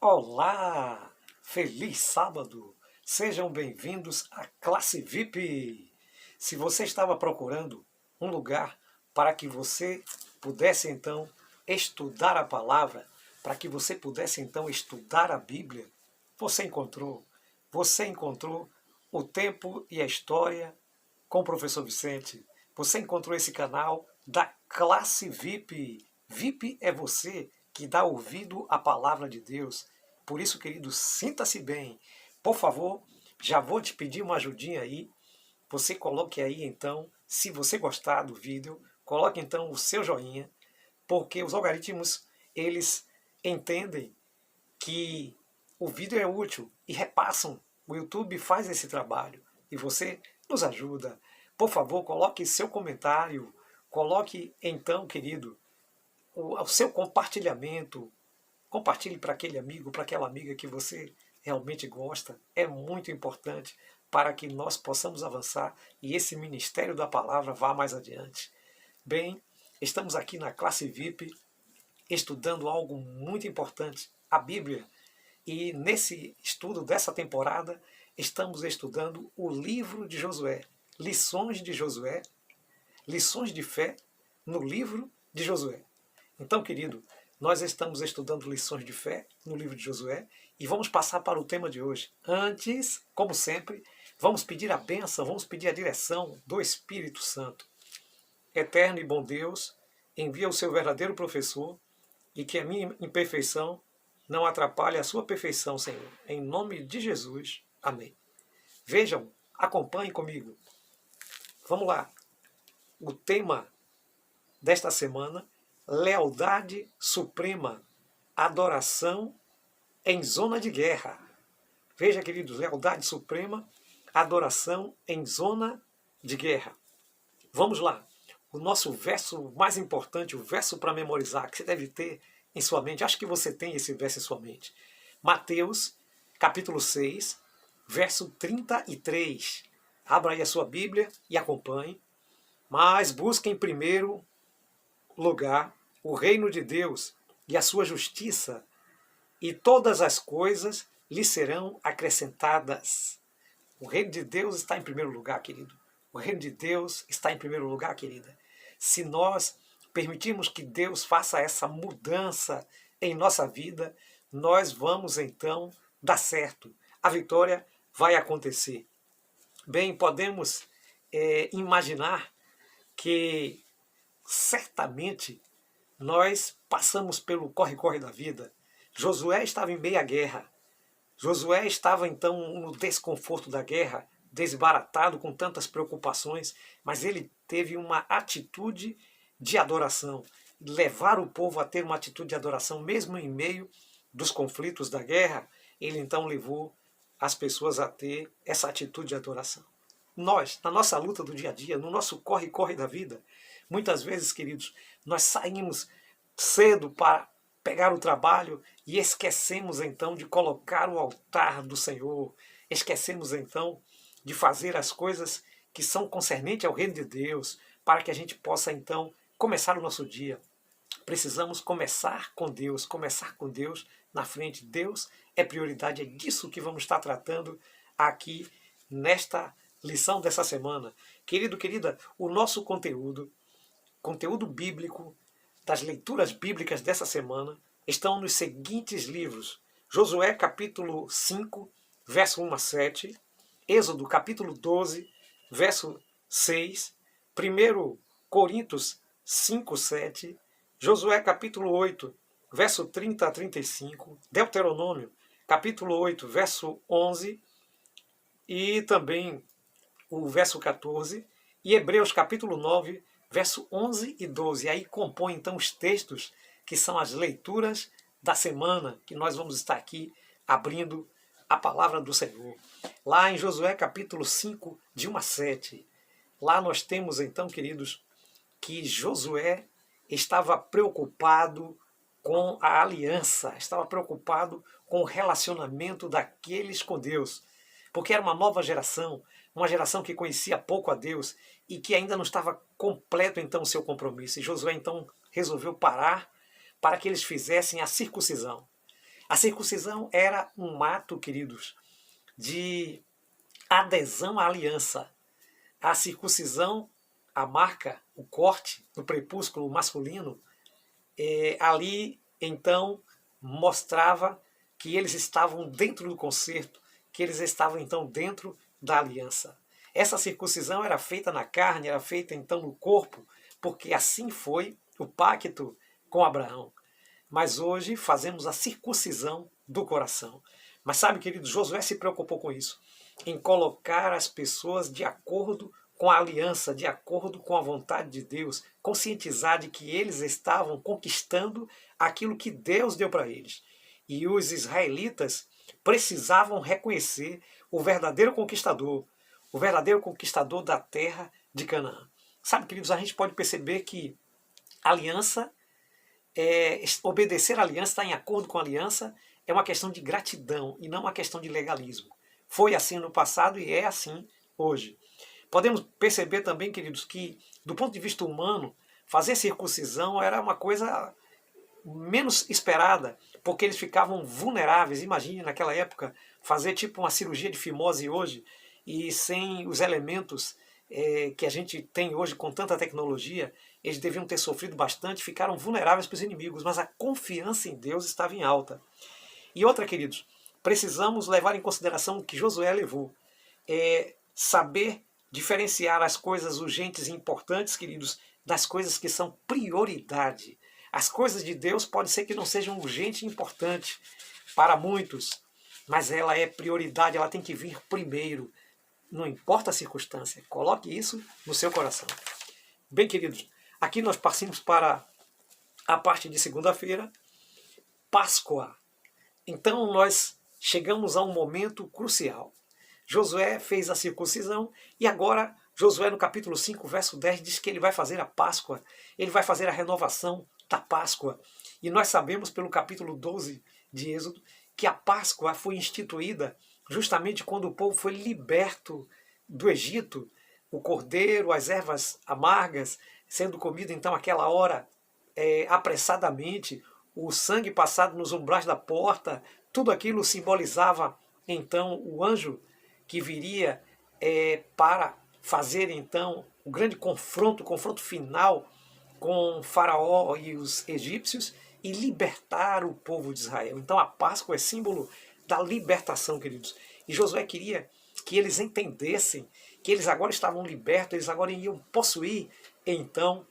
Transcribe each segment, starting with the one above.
Olá! Feliz sábado! Sejam bem-vindos à Classe VIP! Se você estava procurando um lugar para que você pudesse então estudar a palavra, para que você pudesse então estudar a Bíblia, você encontrou. Você encontrou o tempo e a história com o professor Vicente. Você encontrou esse canal da Classe VIP. VIP é você que dá ouvido à palavra de Deus. Por isso, querido, sinta-se bem. Por favor, já vou te pedir uma ajudinha aí. Você coloque aí, então, se você gostar do vídeo, coloque então o seu joinha, porque os algoritmos, eles entendem que o vídeo é útil e repassam. O YouTube faz esse trabalho e você nos ajuda. Por favor, coloque seu comentário, coloque então, querido, o seu compartilhamento. Compartilhe para aquele amigo, para aquela amiga que você realmente gosta. É muito importante para que nós possamos avançar e esse ministério da palavra vá mais adiante. Bem, estamos aqui na Classe VIP estudando algo muito importante, a Bíblia. E nesse estudo dessa temporada, estamos estudando o livro de Josué. Lições de Josué, lições de fé no livro de Josué. Então, querido, nós estamos estudando lições de fé no livro de Josué e vamos passar para o tema de hoje. Antes, como sempre, vamos pedir a bênção, vamos pedir a direção do Espírito Santo. Eterno e bom Deus, envia o seu verdadeiro professor e que a minha imperfeição não atrapalhe a sua perfeição, Senhor. Em nome de Jesus. Amém. Vejam, acompanhem comigo. Vamos lá. O tema desta semana: lealdade suprema, adoração em zona de guerra. Veja, queridos, lealdade suprema, adoração em zona de guerra. Vamos lá. O nosso verso mais importante, o verso para memorizar, que você deve ter em sua mente, acho que você tem esse verso em sua mente. Mateus, capítulo 6, verso 33. Abra aí a sua Bíblia e acompanhe. Mas busquem primeiro lugar o reino de Deus e a sua justiça, e todas as coisas lhe serão acrescentadas. O reino de Deus está em primeiro lugar, querido. O reino de Deus está em primeiro lugar, querida. Se nós permitirmos que Deus faça essa mudança em nossa vida, nós vamos então dar certo. A vitória vai acontecer. Bem, podemos imaginar que certamente nós passamos pelo corre-corre da vida. Josué estava em meia guerra. Josué estava então no desconforto da guerra, desbaratado com tantas preocupações, mas ele teve uma atitude de adoração, levar o povo a ter uma atitude de adoração, mesmo em meio dos conflitos da guerra. Ele então levou as pessoas a ter essa atitude de adoração. Nós, na nossa luta do dia a dia, no nosso corre-corre da vida, muitas vezes, queridos, nós saímos cedo para pegar o trabalho e esquecemos então de colocar o altar do Senhor, esquecemos então de fazer as coisas que são concernentes ao reino de Deus, para que a gente possa então começar o nosso dia. Precisamos começar com Deus na frente. Deus é prioridade, é disso que vamos estar tratando aqui nesta lição dessa semana. Querido, querida, o nosso conteúdo bíblico, das leituras bíblicas dessa semana, estão nos seguintes livros: Josué capítulo 5, verso 1 a 7, Êxodo capítulo 12, verso 6, 1 Coríntios 5, 7, Josué capítulo 8, verso 30 a 35, Deuteronômio capítulo 8, verso 11 e também o verso 14, e Hebreus capítulo 9, verso 11 e 12. E aí compõe então os textos que são as leituras da semana, que nós vamos estar aqui abrindo a palavra do Senhor. Lá em Josué capítulo 5, de 1 a 7, lá nós temos então, queridos, que Josué estava preocupado com a aliança, estava preocupado com o relacionamento daqueles com Deus, porque era uma nova geração, uma geração que conhecia pouco a Deus e que ainda não estava completo então o seu compromisso. E Josué então resolveu parar para que eles fizessem a circuncisão. A circuncisão era um ato, queridos, de adesão à aliança. A circuncisão, a marca, o corte do prepúsculo masculino, ali então mostrava que eles estavam dentro do concerto, que eles estavam então dentro da aliança. Essa circuncisão era feita na carne, era feita então no corpo, porque assim foi o pacto com Abraão. Mas hoje fazemos a circuncisão do coração. Mas sabe, querido, Josué se preocupou com isso, em colocar as pessoas de acordo com a aliança, de acordo com a vontade de Deus, conscientizar de que eles estavam conquistando aquilo que Deus deu para eles. E os israelitas precisavam reconhecer o verdadeiro conquistador da terra de Canaã. Sabe, queridos, a gente pode perceber que a aliança, obedecer a aliança, estar em acordo com a aliança, é uma questão de gratidão e não uma questão de legalismo. Foi assim no passado e é assim hoje. Podemos perceber também, queridos, que do ponto de vista humano, fazer circuncisão era uma coisa menos esperada, porque eles ficavam vulneráveis. Imagine naquela época fazer tipo uma cirurgia de fimose hoje e sem os elementos que a gente tem hoje com tanta tecnologia, eles deviam ter sofrido bastante, ficaram vulneráveis para os inimigos, mas a confiança em Deus estava em alta. E outra, queridos, precisamos levar em consideração o que Josué levou. Saber diferenciar as coisas urgentes e importantes, queridos, das coisas que são prioridade. As coisas de Deus pode ser que não sejam urgentes e importantes para muitos, mas ela é prioridade, ela tem que vir primeiro. Não importa a circunstância, coloque isso no seu coração. Bem, queridos, aqui nós passamos para a parte de segunda-feira, Páscoa. Então nós chegamos a um momento crucial. Josué fez a circuncisão e agora Josué no capítulo 5, verso 10 diz que ele vai fazer a Páscoa, ele vai fazer a renovação da Páscoa. E nós sabemos pelo capítulo 12 de Êxodo que a Páscoa foi instituída justamente quando o povo foi liberto do Egito, o cordeiro, as ervas amargas sendo comido então aquela hora apressadamente, o sangue passado nos umbrais da porta, tudo aquilo simbolizava então o anjo que viria para fazer então o grande confronto, o confronto final com Faraó e os egípcios e libertar o povo de Israel. Então a Páscoa é símbolo da libertação, queridos. E Josué queria que eles entendessem que eles agora estavam libertos, eles agora iam possuir então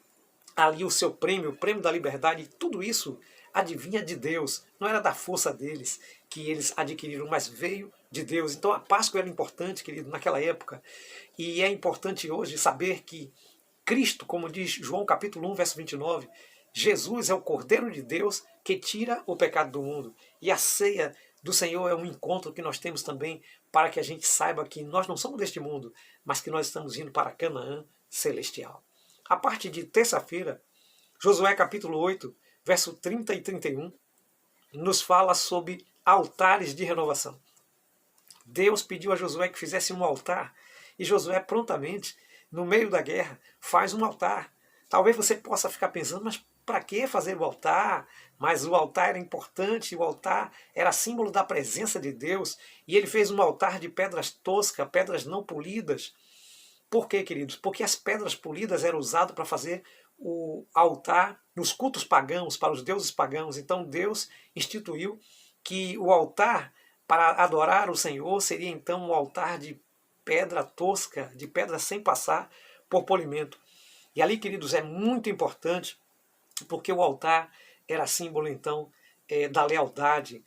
ali o seu prêmio, o prêmio da liberdade. E tudo isso adivinha de Deus, não era da força deles que eles adquiriram, mas veio de Deus. Então a Páscoa era importante, querido, naquela época. E é importante hoje saber que Cristo, como diz João capítulo 1, verso 29, Jesus é o Cordeiro de Deus que tira o pecado do mundo. E a ceia do Senhor é um encontro que nós temos também para que a gente saiba que nós não somos deste mundo, mas que nós estamos indo para Canaã celestial. A parte de terça-feira, Josué capítulo 8, verso 30 e 31, nos fala sobre altares de renovação. Deus pediu a Josué que fizesse um altar e Josué prontamente, no meio da guerra, faz um altar. Talvez você possa ficar pensando, mas para que fazer o altar? Mas o altar era importante, o altar era símbolo da presença de Deus e ele fez um altar de pedras toscas, pedras não polidas. Por quê, queridos? Porque as pedras polidas eram usadas para fazer o altar nos cultos pagãos, para os deuses pagãos. Então Deus instituiu que o altar para adorar o Senhor seria então um altar de pedra tosca, de pedra sem passar por polimento. E ali, queridos, é muito importante, porque o altar era símbolo então da lealdade.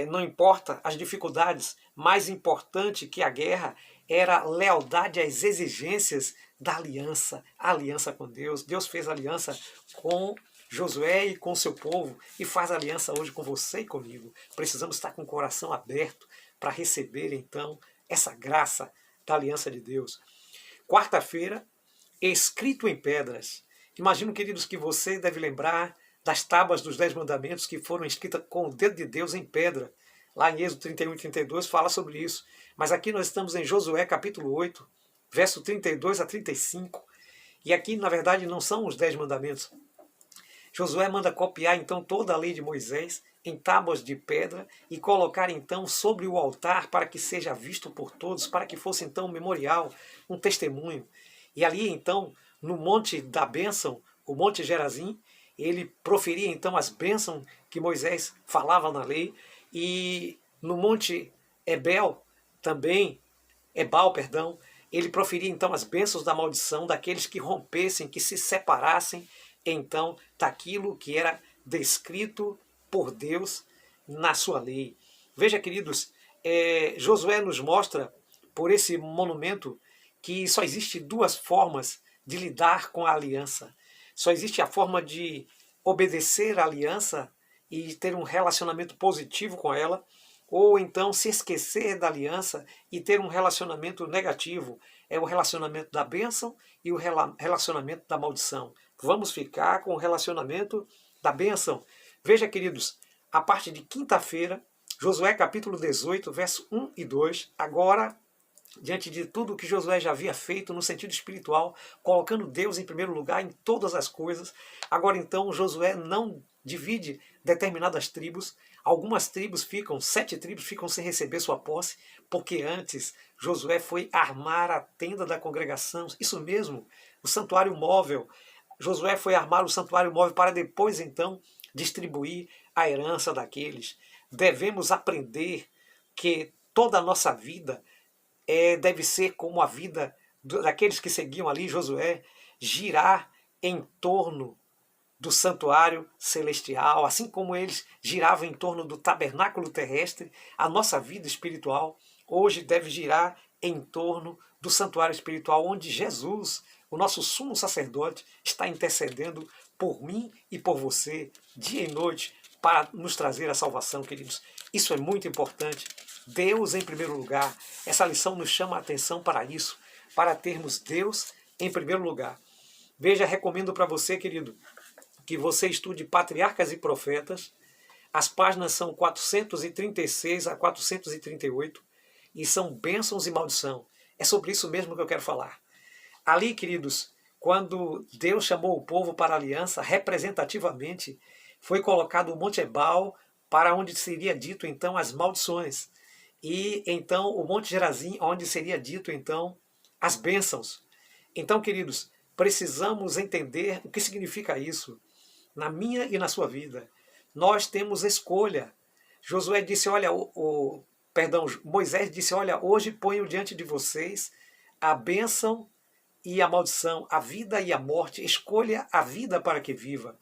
Não importa as dificuldades, mais importante que a guerra era a lealdade às exigências da aliança, a aliança com Deus. Deus fez aliança com Josué e com o seu povo e faz aliança hoje com você e comigo. Precisamos estar com o coração aberto para receber então essa graça da aliança de Deus. Quarta-feira, escrito em pedras. Imagino, queridos, que você deve lembrar das tábuas dos 10 mandamentos que foram escritas com o dedo de Deus em pedra. Lá em Êxodo 31 e 32 fala sobre isso. Mas aqui nós estamos em Josué capítulo 8, verso 32 a 35. E aqui, na verdade, não são os 10 mandamentos. Josué manda copiar então toda a lei de Moisés em tábuas de pedra e colocar então sobre o altar para que seja visto por todos, para que fosse então um memorial, um testemunho. E ali então, no Monte da Bênção, o Monte Gerazim, ele proferia então as bênçãos que Moisés falava na lei, e no Monte Ebal, perdão, ele proferia então as bênçãos da maldição daqueles que rompessem, que se separassem então daquilo que era descrito por Deus na sua lei. Veja, queridos, Josué nos mostra por esse monumento que só existe duas formas de lidar com a aliança. Só existe a forma de obedecer à aliança e ter um relacionamento positivo com ela, ou então se esquecer da aliança e ter um relacionamento negativo. É o relacionamento da bênção e o relacionamento da maldição. Vamos ficar com o relacionamento da bênção. Veja, queridos, a parte de quinta-feira, Josué capítulo 18, verso 1 e 2, agora, diante de tudo que Josué já havia feito no sentido espiritual, colocando Deus em primeiro lugar em todas as coisas, agora então Josué não divide determinadas tribos. Algumas tribos ficam, 7 tribos ficam sem receber sua posse, porque antes Josué foi armar a tenda da congregação, isso mesmo, o santuário móvel. Josué foi armar o santuário móvel para depois então distribuir a herança daqueles. Devemos aprender que toda a nossa vida deve ser como a vida daqueles que seguiam ali Josué, girar em torno do santuário celestial, assim como eles giravam em torno do tabernáculo terrestre. A nossa vida espiritual hoje deve girar em torno do santuário espiritual, onde Jesus, o nosso sumo sacerdote, está intercedendo por mim e por você, dia e noite, para nos trazer a salvação, queridos. Isso é muito importante. Deus em primeiro lugar. Essa lição nos chama a atenção para isso, para termos Deus em primeiro lugar. Veja, recomendo para você, querido, que você estude Patriarcas e Profetas. As páginas são 436 a 438 e são bênçãos e maldição. É sobre isso mesmo que eu quero falar. Ali, queridos, quando Deus chamou o povo para a aliança, representativamente, foi colocado o Monte Ebal, para onde seria dito então as maldições. E então o Monte Gerazim, onde seria dito então as bênçãos. Então, queridos, precisamos entender o que significa isso na minha e na sua vida. Nós temos escolha. Josué disse, olha, Moisés disse, olha, hoje ponho diante de vocês a bênção e a maldição, a vida e a morte. Escolha a vida para que viva.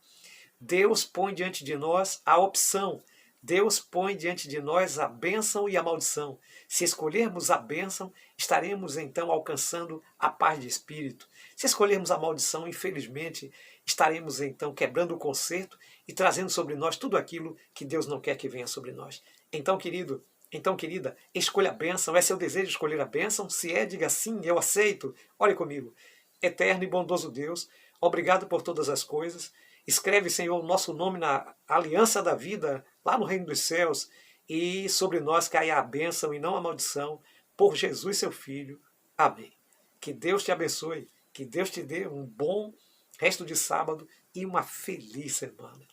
Deus põe diante de nós a opção. Deus põe diante de nós a bênção e a maldição. Se escolhermos a bênção, estaremos então alcançando a paz de espírito. Se escolhermos a maldição, infelizmente, estaremos então quebrando o concerto e trazendo sobre nós tudo aquilo que Deus não quer que venha sobre nós. Então, querido, então, querida, escolha a bênção. É seu desejo escolher a bênção? Se é, diga sim, eu aceito. Olhe comigo. Eterno e bondoso Deus, obrigado por todas as coisas. Escreve, Senhor, o nosso nome na aliança da vida, lá no reino dos céus, e sobre nós caia a bênção e não a maldição, por Jesus, seu Filho. Amém. Que Deus te abençoe, que Deus te dê um bom resto de sábado e uma feliz semana.